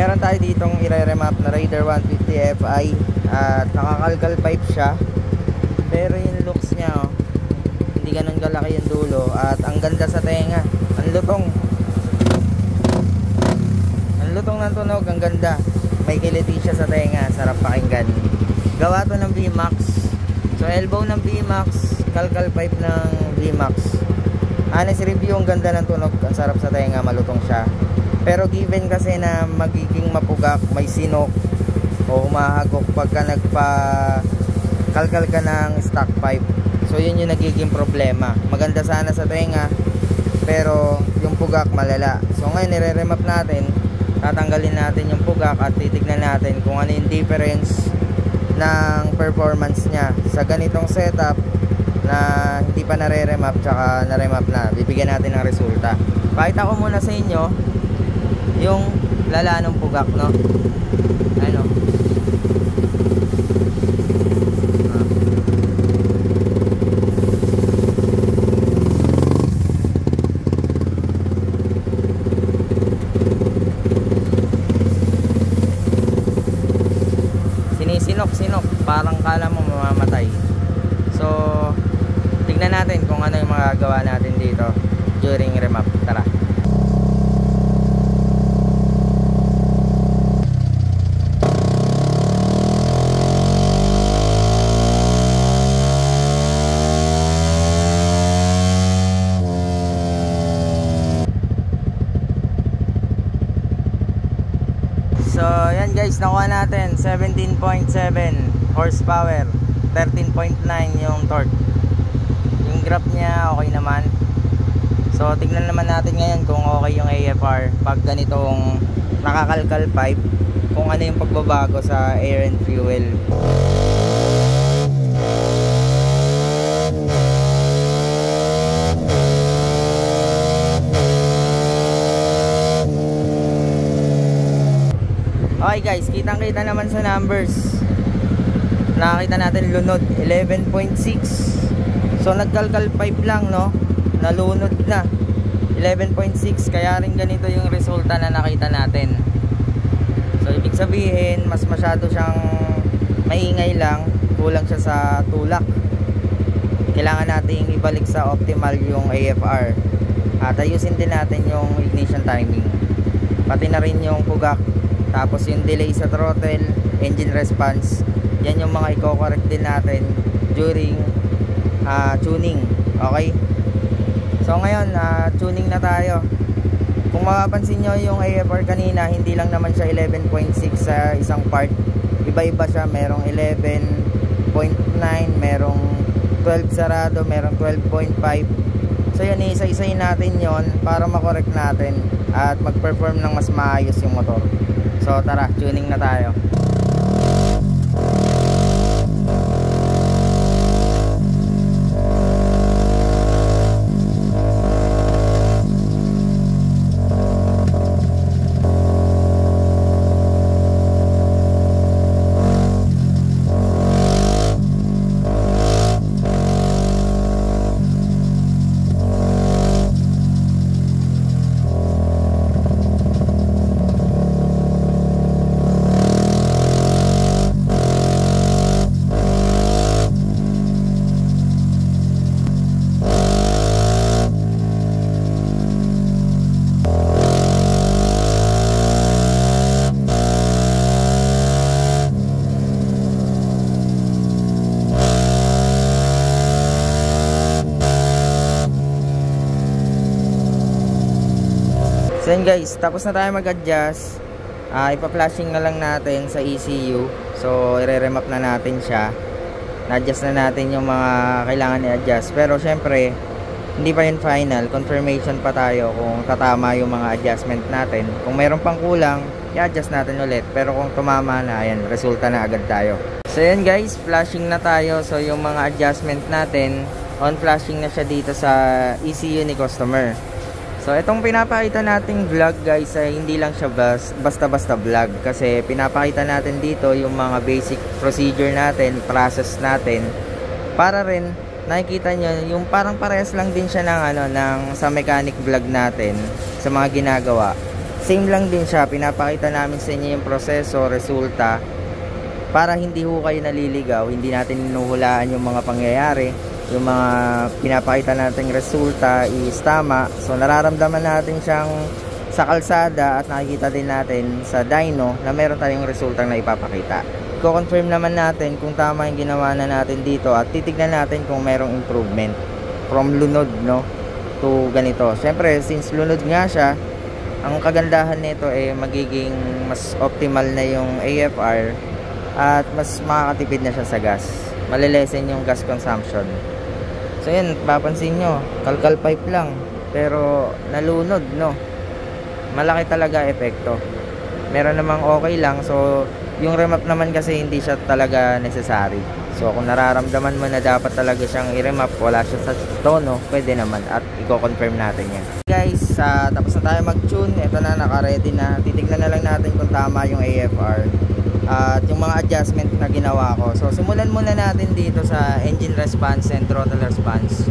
meron tayo ditong i-remap na Raider 150 Fi at nakakalkal pipe siya, pero yung looks niya hindi ganun kalaki yung dulo at ang ganda sa tenga. Ang lutong ng tunog, ang ganda, may kiliti siya sa tenga, sarap pakinggan. Gawa to ng VMAX, so elbow ng VMAX, kalkal pipe ng VMAX. Honest review, ang ganda ng tunog, ang sarap sa tenga, malutong siya. Pero given kasi na magiging mapugak, may sinok o humahagok pagka nagpa-kalkal ka ng stock pipe, so yun yung nagiging problema. Maganda sana sa tenga, pero yung pugak malala. So ngayon nire-remap natin, tatanggalin natin yung pugak at titignan natin kung ano yung difference ng performance niya sa ganitong setup na hindi pa nare-remap tsaka na-remap na. Bibigyan natin ng resulta. Pakita ko muna sa inyo yung lala ng pugak, no? Ano? Sinok, parang kala mo mamamatay. So tignan natin kung ano yung magagawa natin dito during remap. Tara. So yan guys, nakuha natin 17.7 horsepower, 13.9 yung torque. Yung graph niya okay naman. So tignan naman natin ngayon kung okay yung AFR pag ganitong nakakalkal pipe, kung ano yung pagbabago sa air and fuel. Okay guys, kitang-kita naman sa numbers. Nakakita natin lunod 11.6. So nagkalkal pipe lang, no? Nalunod na 11.6, kaya rin ganito yung resulta na nakita natin. So ibig sabihin, mas masyado siyang maingay lang, kulang siya sa tulak. Kailangan nating ibalik sa optimal yung AFR. At ayusin din natin yung ignition timing, pati na rin yung pugak. Tapos yung delay sa throttle, engine response, yan yung mga i-correct din natin during tuning. Okay? So ngayon, tuning na tayo. Kung mapapansin nyo yung AFR kanina, hindi lang naman siya 11.6 sa isang part. Iba-iba siya, merong 11.9, merong 12 sarado, merong 12.5. So yun, isa-isayin natin yon para makorek natin at mag-perform ng mas maayos yung motor. So tara, tuning na tayo. So yun guys, tapos na tayo mag-adjust. Ipa-flashing na lang natin sa ECU. So i-remap na natin siya. Na-adjust na natin yung mga kailangan i-adjust. Pero syempre, hindi pa yun final. Confirmation pa tayo kung tatama yung mga adjustment natin. Kung mayroon pang kulang, i-adjust natin ulit. Pero kung tumama na, ayan, resulta na agad tayo. So yun guys, flashing na tayo. So yung mga adjustment natin, on flashing na siya dito sa ECU ni customer. So itong pinapakita nating vlog guys ay hindi lang siya basta-basta vlog, kasi pinapakita natin dito yung mga basic procedure natin, process natin, para rin nakikita nyo yung parang parehas lang din siya ng sa mechanic vlog natin sa mga ginagawa. Same lang din siya, pinapakita namin sa inyo yung proseso, resulta, para hindi ho kayo naliligaw, hindi natin inuhulaan yung mga pangyayari, yung mga pinapakita nating resulta is tama. So nararamdaman natin siyang sa kalsada at nakikita din natin sa dyno na meron tayong resultang na ipapakita. I-confirm naman natin kung tama yung ginawa na natin dito at titignan natin kung merong improvement from lunod, no, to ganito. Siyempre, since lunod nga siya, ang kagandahan nito ay magiging mas optimal na yung AFR at mas makakatipid na siya sa gas. Malilesen yung gas consumption. So yun, papansin nyo, kalkal pipe lang pero nalunod, no. Malaki talaga epekto. Meron namang okay lang. So yung remap naman kasi hindi siya talaga necessary. So kung nararamdaman mo na dapat talaga siyang i-remap, wala siya sa tono, pwede naman at i-confirm natin yan. Guys, tapos na tayo mag-tune. Ito na, naka-ready na. Titignan na lang natin kung tama yung AFR at yung mga adjustment na ginawa ko. So simulan muna natin dito sa engine response and throttle response.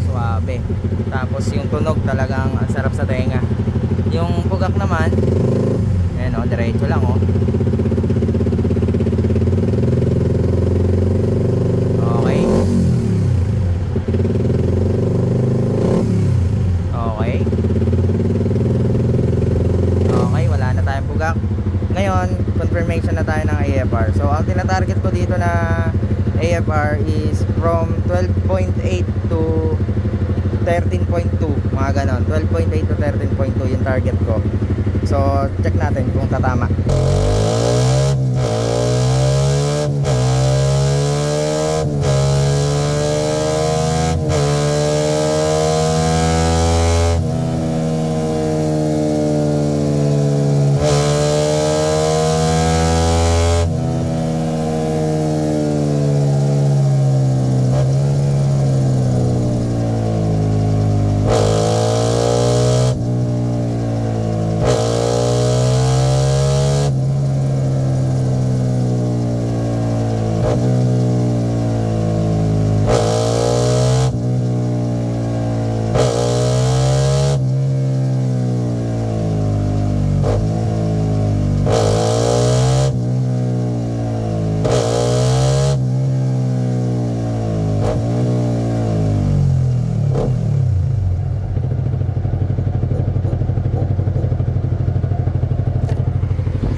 Suabe. Tapos yung tunog talagang ang sarap sa tenga. Yung pugak naman, ayan o, diretso lang o. Okay. Okay. Okay, wala na tayong pugak. Ngayon, confirmation na tayo ng AFR. So ang tinatarget ko dito na AFR is from 12.8 to 13.2, mga ganon. 12.8 to 13.2 yung target ko. So check natin kung tatama.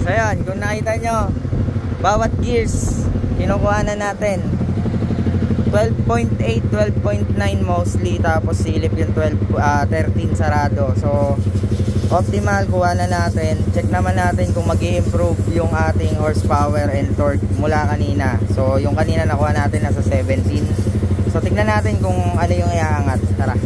So yan, kung nakita nyo, bawat gears kinukuha na natin 12.8, 12.9 mostly, tapos silip yung 13 sarado. So optimal, kuha na natin. Check naman natin kung mag-i-improve yung ating horsepower and torque mula kanina. So yung kanina nakuha natin nasa 17. So tignan natin kung ano yung iaangat. Tara.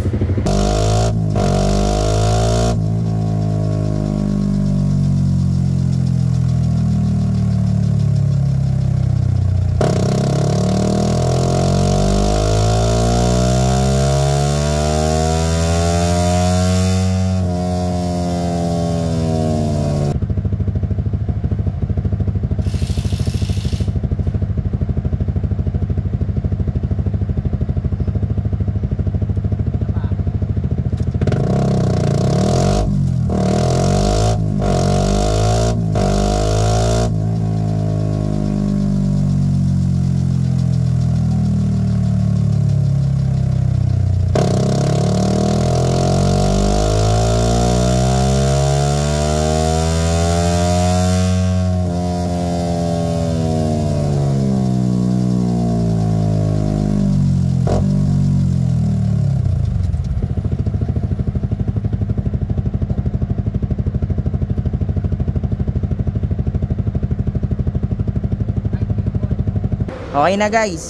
Okay na guys,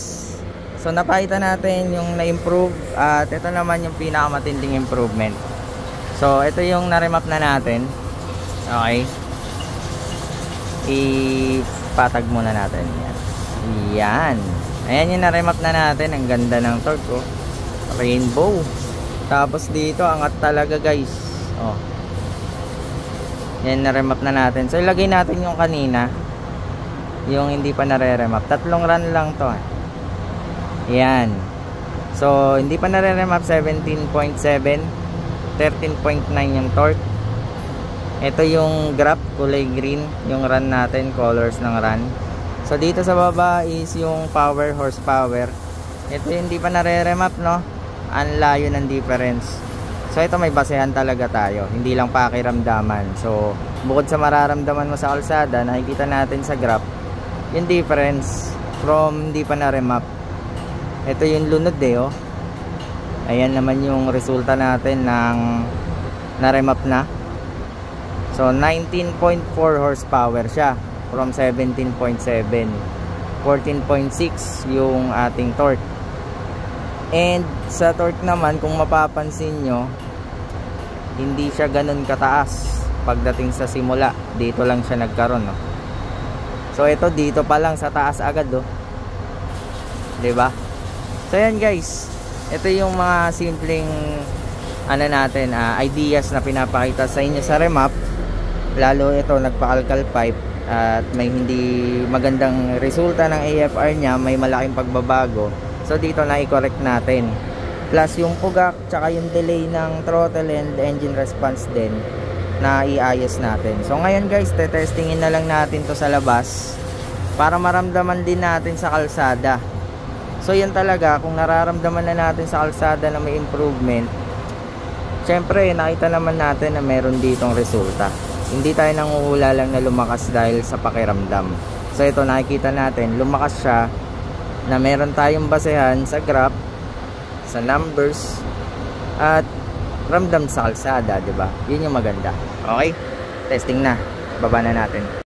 so napakita natin yung na-improve at ito naman yung pinakamatinding improvement. So ito yung na-remap na natin. Okay, ipatag muna natin yan. Yan, ayan yung na-remap na natin. Ang ganda ng torque, oh. Rainbow. Tapos dito angat talaga guys. Oh, yan, na-remap na natin. So ilagay natin yung kanina, yung hindi pa nare-remap. 3 run lang to. Yan. So hindi pa nare-remap. 17.7, 13.9 yung torque. Ito yung graph, kulay green, yung run natin, colors ng run. So dito sa baba is yung power, horsepower. Ito yung hindi pa nare-remap, no? Ang layo ng difference. So ito may basehan talaga tayo, hindi lang pakiramdaman. So bukod sa mararamdaman mo sa kalsada, nakikita natin sa graph yung difference from hindi pa na-remap. Ito yung lunod oh. Ayan naman yung resulta natin ng na-remap na. So 19.4 horsepower siya from 17.7. 14.6 yung ating torque. And sa torque naman, kung mapapansin nyo, hindi siya ganun kataas pagdating sa simula. Dito lang siya nagkaroon, no? So ito dito pa lang sa taas agad, oh. 'Di ba? So yan guys, ito yung mga simpleng natin, ideas na pinapakita sa inyo sa remap. Lalo ito nagpa-alcal pipe at may hindi magandang resulta ng AFR niya, may malaking pagbabago. So dito na i-correct natin. Plus yung pugak tsaka yung delay ng throttle and engine response din na iayos natin. So ngayon guys, testingin na lang natin to sa labas para maramdaman din natin sa kalsada. So yan talaga, kung nararamdaman na natin sa kalsada na may improvement, syempre nakita naman natin na meron ditong resulta. Hindi tayo nanguhula lang na lumakas dahil sa pakiramdam. So ito nakikita natin, lumakas siya na meron tayong basehan sa graph, sa numbers, at ramdam sa kalsada, 'di ba? Yun yung maganda. Okay? Testing na. Baba na natin.